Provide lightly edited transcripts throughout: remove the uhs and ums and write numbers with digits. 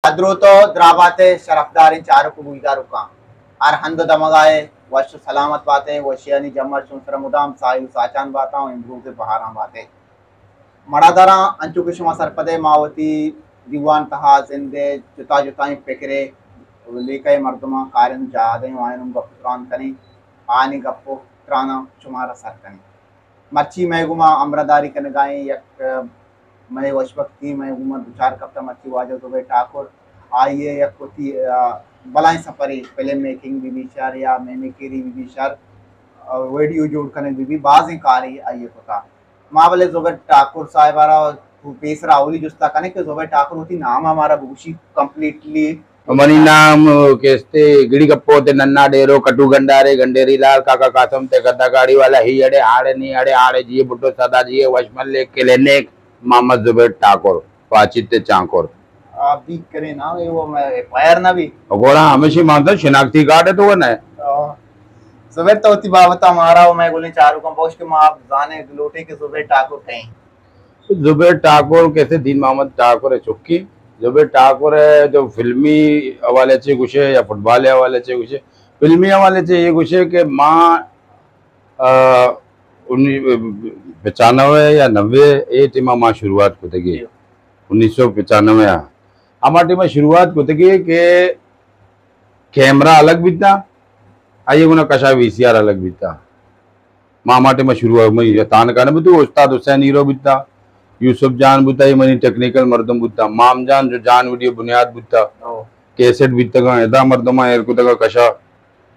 अद्रुतो द्राबाते शरफदारिन चारु को बुईदारू का आर हंद दमगाए वश सलामत बातें वशियानी जमर सुंसर मुदाम सायु साचान बाता इम्प्रूव से बहारा बातें मड़ादरा अंचु कुशमा सरपदे मावती दीवान तहा जिंदे जुता जुताई फिक्रे लेकय मर्दमा कार्यन जादे वायनुम गपुत्रान कनी आनी गप्पो त्राना चुमारा सरकनी मच्छी मैगुमा अमरदारी कन गाए यक मैं वशवक्ति मैं उमर दुचार कप्ता मच्छी वाजो तो बे ठाकुर आइए यक कोती बलाएं सफरी फिल्म मेकिंग भी विचार या मेमिकेरी भी विचार वीडियो जोड़ करने भी बाज़ कारी आइए कोता माँ बोले जोबे ठाकुर साहिबारा पेश राहुली जुस्ता कने के जोबे ठाकुर होती नाम हमारा बुशी कंप्लीटली मनी नाम केस्ते गिड़ी कप्पो ते नन्ना डेरो कटू गंडारे गंडेरी लाल काका कासम ते गद्दा गाड़ी वाला ही अड़े आड़े नहीं अड़े आड़े जी बुड्ढो सदा जी वशमल ले के लेने मोहम्मद जुबैर ठाकुर वाचित चांकोर आप भी करे ना वो मैं फायर ना भी गोरा हमेशा मानता शिनाख्ती कार्ड है तो वो ना जुबैर तो होती बाबता मारा हो मैं बोले चारों कंपोस्ट के मां आप जाने लोटे के जुबैर ठाकुर कहीं जुबैर ठाकुर कैसे दीन मोहम्मद ठाकुर है चुक्की जुबैर ठाकुर है जो फिल्मी हवाले से कुछ है या फुटबॉल हवाले से कुछ है फिल्मी हवाले से ये कुछ है कि माँ 95 या 90 ये टीम माँ शुरुआत को तगी 1995 हमारी टीम शुरुआत को तगी के कैमरा अलग बीता आइए उन्हें कशा VCR अलग बीता माँ हमारी टीम शुरुआत में तान का भी तो उस्ताद हुसैन हीरो बीता यूसुफ जान बुता ये मनी टेक्निकल मर्दम बुता माम जान जो जान वीडियो बुनियाद बुता कैसेट बीतगा एदा मर्दमा एर को तगा कशा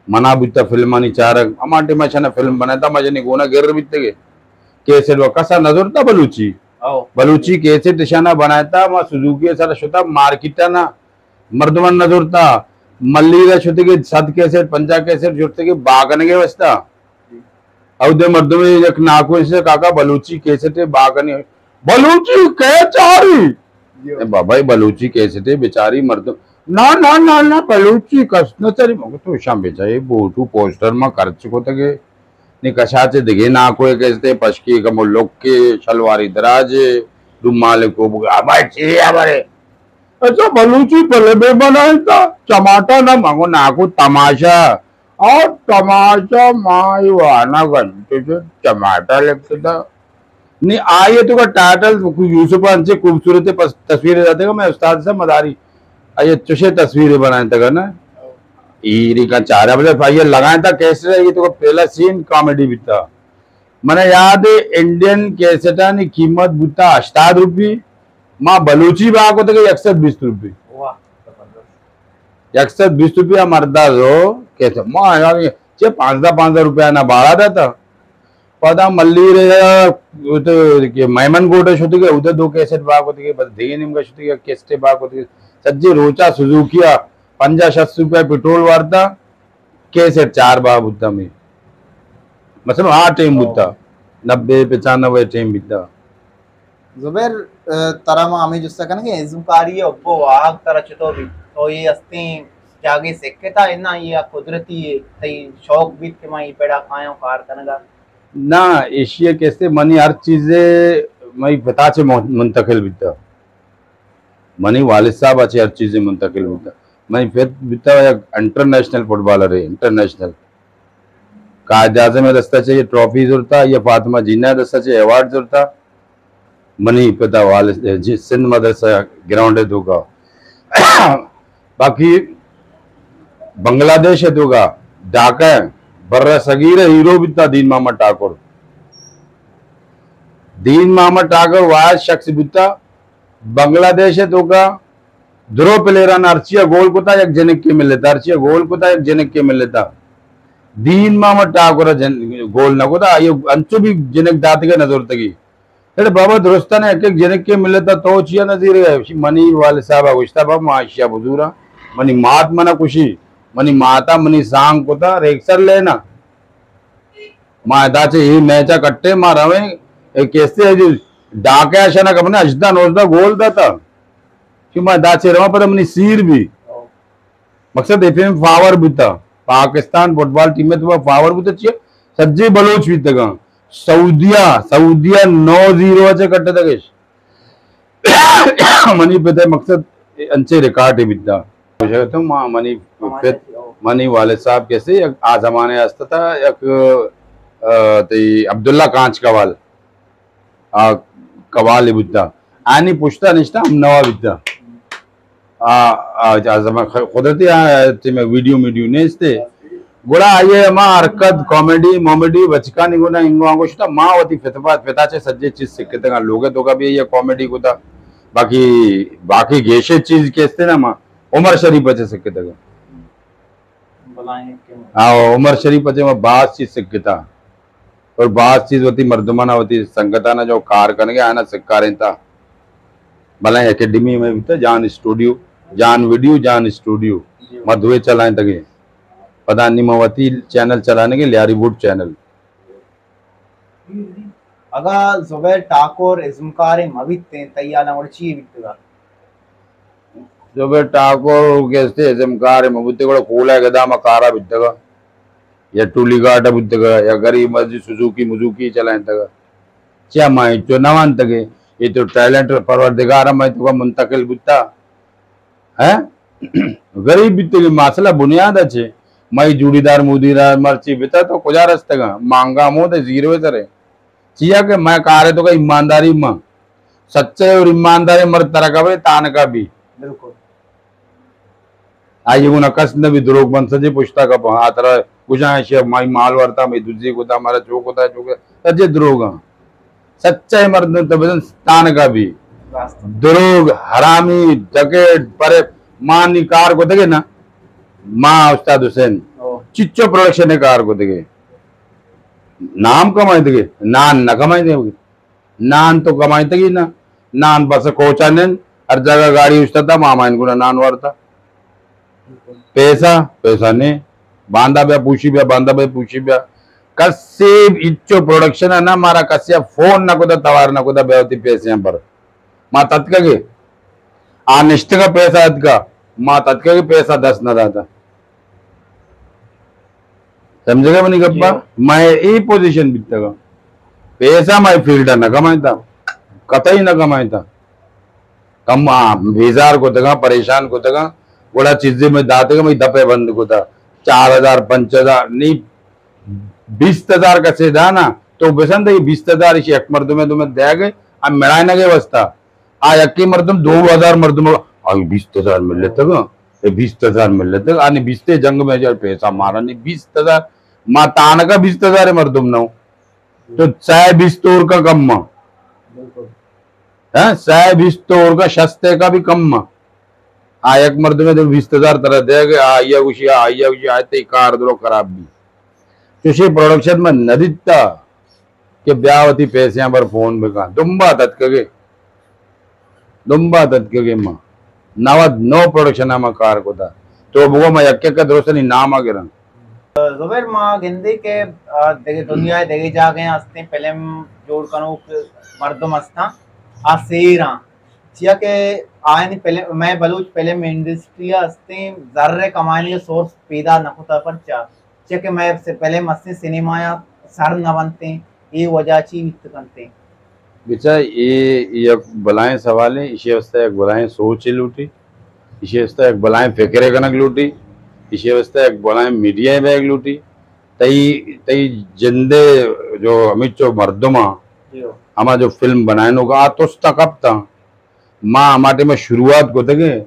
मना बुता फिल्म नी चारक हमारे में छना फिल्म बनाता मजे नी गोना गिर बीतगे कैसेट व कसा नजर था बलूची कैसेट निशाना बनाता मा सुजुकी सारा शुता मार्केटा ना मर्दमन नजर था मल्ली रा शुते के सद कैसेट पंजा कैसेट जुड़ते के बागन के वस्ता औदे मर्दमे एक नाको से काका बलूची कैसेट बागन बलूची कह चारी बाबा बलूची कैसे थे बेचारी मर्द ना ना ना ना बलूची कसना चारी मग तो शाम बेचारे बोटू पोस्टर में कर चुको तके ने कशाचे दिखे ना कोई कैसे पशकी कमो लोग के शलवारी दराजे रुमाल को बाबा चाहिए बारे अच्छा बलूची पहले बे बनाया था टमाटर ना मांगो ना को तमाशा और तमाशा माई वाना घंटे से टमाटर लगता था नहीं आइए तो का टाइटल यूसुफ से खूबसूरत तस्वीरें जाते का मैं उस्ताद से मदारी आइए चुशे तस्वीरें बनाए तक ना ईरी का 4 बजे भाई लगाए था कैसे ये तो पहला सीन कॉमेडी भी था मैंने याद है इंडियन कैसेटा की कीमत बुता 8 रुपये माँ बलूची बाग होते 120 रुपये 120 रुपया मरदा जो कैसे माँ यार 5 रुपया ना बाढ़ा था पता मल्ली रे तो मैमन गोटे शुद्ध के उधर 2 कैसेट बाग होती है बस दे निम्का शुद्ध के कैसेट बाग होती है सज्जी रोचा सुजुकिया 50-60 रुपया पेट्रोल वारता कैसेट 4 बाग बुता में मतलब 8 टाइम बुता 90-95 टाइम बीता जुबैर तरह हमें जिससे कहना कि इजुकारी है वो आग तरह चितो भी तो ये अस्ती जागे सेकता है ना ये कुदरती है तई शौक भी के माई पेड़ा खायो कार कनगा ना एशिया कैसे मनी हर चीजें मई पता से मुंतकिल बीता मनी वालिद साहब अच्छे हर चीजें मुंतकिल बीता मई फिर बीता इंटरनेशनल फुटबॉलर है इंटरनेशनल कायद-ए-आज़म में दस्ता चाहिए ट्रॉफी जोड़ता या फातिमा जीना दस्ता चाहिए अवार्ड जोड़ता मनी पता वालिद सिंध मदरसा ग्राउंड है दूगा बाकी बांग्लादेश है दूगा ढाका है बर्रा सगीर हीरो बिता दीन मोहम्मद ठाकुर वाद शख्स बिता बांग्लादेश है तो का ध्रुव प्लेयर अर्चिया गोल कोता एक जनक के मिल लेता अर्चिया गोल कोता एक जनक के मिल लेता दीन मोहम्मद ठाकुर गोल ना कोता ये अंचु भी जनक दात के नजर तकी अरे बाबा दुरुस्ता ने एक जनक के मिल लेता तो चिया नजीर है मनी वाले साहब गुश्ता बाबा माशिया बुजुरा मनी मात मना खुशी मनी माता मनी सांग कोता रेक्सर लेना माँ दाचे ये मैचा कट्टे माँ रवे कैसे है जो डाके आशा कपने अजदा नोजदा गोल दाता कि माँ दाचे रवा पर मनी सीर भी मकसद एफएम फावर बुता पाकिस्तान फुटबॉल टीम में तो फावर बुता चाहिए सज्जे बलोच भी तक सऊदिया 9-0 से कट्टे तक मनी पे मकसद अंचे रिकॉर्ड बिद्दा तो मां मनी मनी वाले साहब कैसे आज हमारे असता था एक ते अब्दुल्ला कांच कवाल कवाल बिद्दा आणि पुष्टा निष्ठा हम नवा बिद्दा कुदरती में वीडियो नेस्ते गुड़ा आइए माँ हरकत कॉमेडी मोमेडी बचका निगुना इंगो आंगो शुता माँ वती फिताचे सज्जे चीज सिक्के तंगा लोगे तो का भी ये कॉमेडी को था बाकी बाकी गेशे चीज केस्ते ना माँ उमर शरीफ बचे सिक्के तंगा हाँ उमर शरीफ बचे माँ बास चीज सिक्के था और बास चीज वती मर्दमाना वती संगताना जो कार करने गया ना सिक्कारें था भला एकेडमी में भी था जान स्टूडियो जान वीडियो जान स्टूडियो मधुए चलाएं तगे पता निमवती चैनल चलाने के लियारीवुड चैनल अगर जुबैर ठाकुर इज़्मकार मविते तैयार नवड़ची बितगा जुबैर ठाकुर कैसे इज़्मकार मविते को कूला गदा मकारा बितगा या टूली गाट बितगा या गरीब मस्जिद सुजुकी मुजुकी चलाएं तगा क्या माई जो नवान तगे ये तो टैलेंट परवरदिगार मैं तो का मुंतकिल बिता है गरीब बितगे मसला बुनियाद अच्छे मई जूड़ीदार मुदीदार मर्ची बिता तो कुछ रस्ते मांगा मो तो जीरो सरे चिया के मैं कारे तो का ईमानदारी मां सच्चे और ईमानदारी मर तरह का भी तान का भी बिल्कुल आई गुना कस न भी द्रोग बन सजे पुछता का आ तरह कुछ है माई माल वरता मैं दूसरी को था हमारा चौक होता है चौक सजे द्रोग सच्चे मर्द तो बदन तान का भी द्रोग हरामी जकेट परे मान निकार को देखे ना माँ उस्ताद हुसैन चिच्चो प्रोडक्शन कार को देखे नाम कमाए देगे नान न कमाए देगे नान तो कमाए देगी ना नान बस कोचा ने हर जगह गाड़ी उस्ता था मामा इनको नान वारता पैसा पैसा ने बांधा बे पूछी बे कसे इच्चो प्रोडक्शन है ना मारा कसिया फोन न कुदा तवार न कुदा बेवती पैसे पर माँ तत्का के निष्ठ का पैसा का माँ तत्का के पैसा 10 न दाता समझेगा मनी गप्पा मैं ये पोजीशन बितगा पैसा मैं फील्ड न कमाता कतई न कमाता कम बेजार को तगा परेशान को तगा बड़ा चीजें में दाते मैं दपे बंद को था 4000 5000 नहीं 20,000 का से ना तो बेसन दे 20,000 इसी एक मर्द में तुम्हें दे गए अब मेरा न गए बस्ता आ यकी मर्दम 2000 मर्दम आ 20,000 मिल लेते गा 20,000 मिल लेते आने 20 जंग में जब पैसा मारा नहीं 20,000 माँ तान का 20,000 है मर्दम ना तो 20 तोर का कम माँ है 20 तोर का शस्ते का भी कम माँ आ एक मर्द में तो 20,000 तरह दे गए आइया कुछ आते कार दो खराब भी किसी प्रोडक्शन में न दिखता कि ब्यावती पैसे पर फोन में कहा दुम्बा तत्के माँ नवद नो प्रोडक्शन में कार को था तो वो मैं यक्के का दोस्तनी नाम आ गिरा जुबैर माँ गिंदी के देखे दुनिया देखे जा गए हस्ते फिल्म जोड़ कनो मर्दम हस्ता आ सेरा चिया के आए नहीं पहले मैं बलूच फिल्म इंडस्ट्री हस्ते जर्रे कमाने के सोर्स पैदा न होता पर चिया के मैं से पहले मस्ती सिनेमा या सर न बनते ये वजह ची वित्त करते बेचा ये बलाएं सवाल है इसी अवस्था एक बलाएं सोच लूटी इसी अवस्था एक बलाएं फिक्रे कनक लूटी इसी अवस्था एक बलाएं मीडिया बैग लूटी तई तई जिंदे जो अमित चो मर्दमा हमारा जो फिल्म बनाए नो का तो कब था माँ हमारे में शुरुआत को थे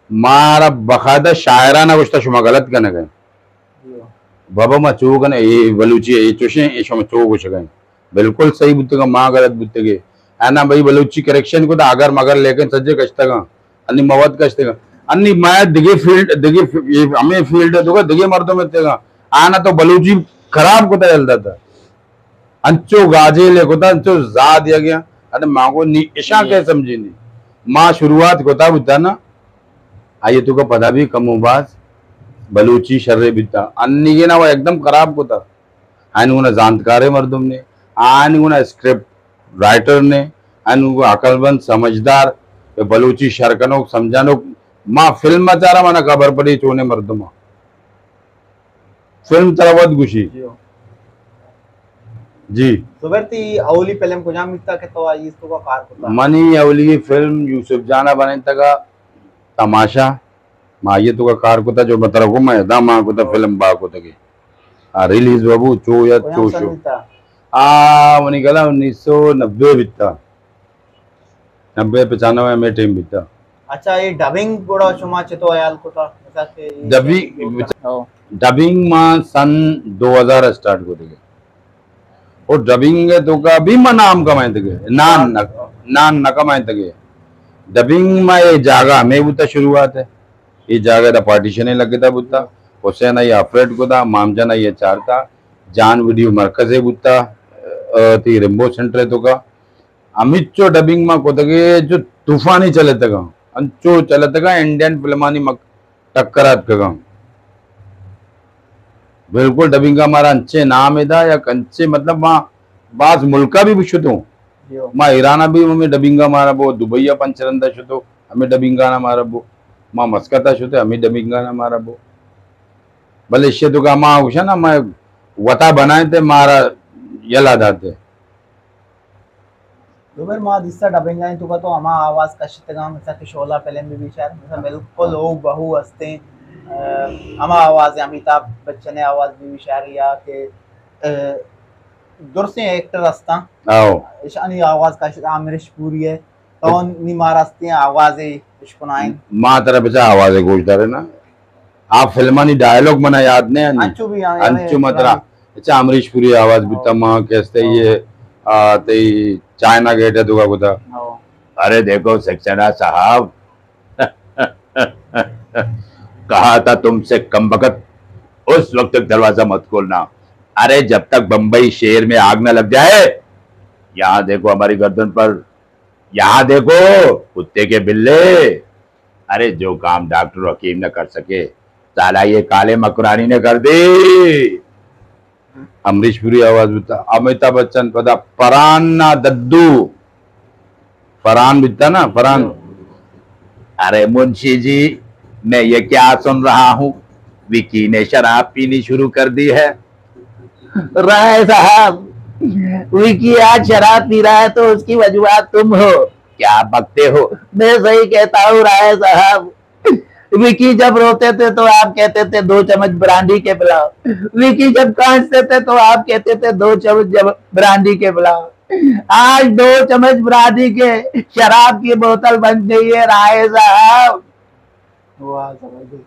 मारा बकायदा शायराना कुछ शुमा गलत करने गए बाबा माँ चो कने ये बलूची ये चुशे ये शुमा चो कुछ गए बिल्कुल सही बुद्धगा माँ गलत बुद्धगे है ना भाई बलूची करेक्शन को तो अगर मगर लेकिन सज्जे कष्टगा अन्नी मवत कष्टगा अन्नी मैं दिगे फील्ड दिगे हमें फील्ड दोगा दिगे मर्दों में तेगा आना तो बलूची खराब को चलता था अंचो गाजे ले को था अंचो जा दिया गया अरे माँ को ईशा क्या समझी नहीं माँ शुरुआत को था बुद्धा ना आइए तो का पता भी कम उबास बलूची शर्रे बिता अन्नी के ना वो एकदम खराब को था आने जानकार मर्दुम ने आने स्क्रिप्ट राइटर ने आने अकलबंद समझदार बलूची शरकनो समझानो माँ फिल्म चारा माना खबर पड़ी चोने मर्दुमा फिल्म तरवत गुशी जी सुबरती अवली फिल्म को जाम मिलता के तो आई इसको का कार को मनी अवली फिल्म यूसुफ जाना बने तका तमाशा माये तो का कार को था जो बता को मैं दामा को था फिल्म बा को तके रिलीज बाबू चो या कोई चो सन शो मिलता मनी कला 1990 बिता 90-95 में टाइम बिता अच्छा ये डबिंग बड़ा शुमा तो आयाल को था ऐसा के डबिंग में सन 2000 स्टार्ट को थे और डबिंग तो का भी मैं नाम कमाए थे नान न कमाए थे डबिंग में ये जागा में बुता शुरुआत है ये जागा था पार्टीशन लगे था बुता हुसैन ये अफरेड को था मामजान ये चार था जान वीडियो मरकज है बुता ती रिम्बो सेंटर तो का अमित चो डबिंग में को तके जो तूफानी चले तक अंचो चले तक इंडियन फिल्मानी मक टक्करात का बिल्कुल डबिंग का हमारा अंचे नाम है था या कंचे मतलब वहाँ बास मुल्का भी शुतो माँ ईराना भी हमें डबिंगा मारा बो दुबईया पंचरंदा शुतो हमें डबिंगा ना मारा बो माँ मस्कता शुते हमें डबिंगा ना मारा बो भले इश्य तो का माँ उषा ना मैं वता बनाए थे मारा यला दाते दोबर माँ दिस्सा डबिंग आई तो का तो हमा आवाज का शितगाम ऐसा कि शोला फिल्म भी शायद ऐसा बिल्कुल लोग बहु हंसते हमा आवाज अमिताभ बच्चन आवाज भी शायरिया के दुरसे एक्टर हस्ता आओ ईशानी आवाज का आमिर पूरी है तो नी मारस्ते आवाज इश्कुनाइन माँ तरह बचा आवाज है गोश्तदार है ना आप फिल्मानी डायलॉग मना याद नहीं अंचू भी अंचु मतरा अच्छा अमरीश पुरी आवाज भी तमा कैसे ये ते चाइना गेट है दुआ कुदा अरे देखो सक्सेना साहब कहा था तुमसे कम वक्त उस वक्त तक दरवाजा मत खोलना अरे जब तक बंबई शहर में आग न लग जाए यहाँ देखो हमारी गर्दन पर यहाँ देखो कुत्ते के बिल्ले अरे जो काम डॉक्टर हकीम ने कर सके साला ये काले मकरानी ने कर दी अमरीश पुरी आवाज बिता अमिताभ बच्चन पता फरहान ना दद्दू फरहान बिता ना फरहान अरे मुंशी जी मैं ये क्या सुन रहा हूँ विकी ने शराब पीनी शुरू कर दी है राय साहब विकी आज शराब पी रहा है तो उसकी वजूहत तुम हो क्या बकते हो मैं सही कहता हूँ राय साहब विकी जब रोते थे तो आप कहते थे 2 चम्मच ब्रांडी के पिलाओ विकी जब कांसते थे तो आप कहते थे 2 चम्मच ब्रांडी के पिलाओ आज 2 चम्मच ब्रांडी के शराब की बोतल बन गई है राय साहब वाह समझ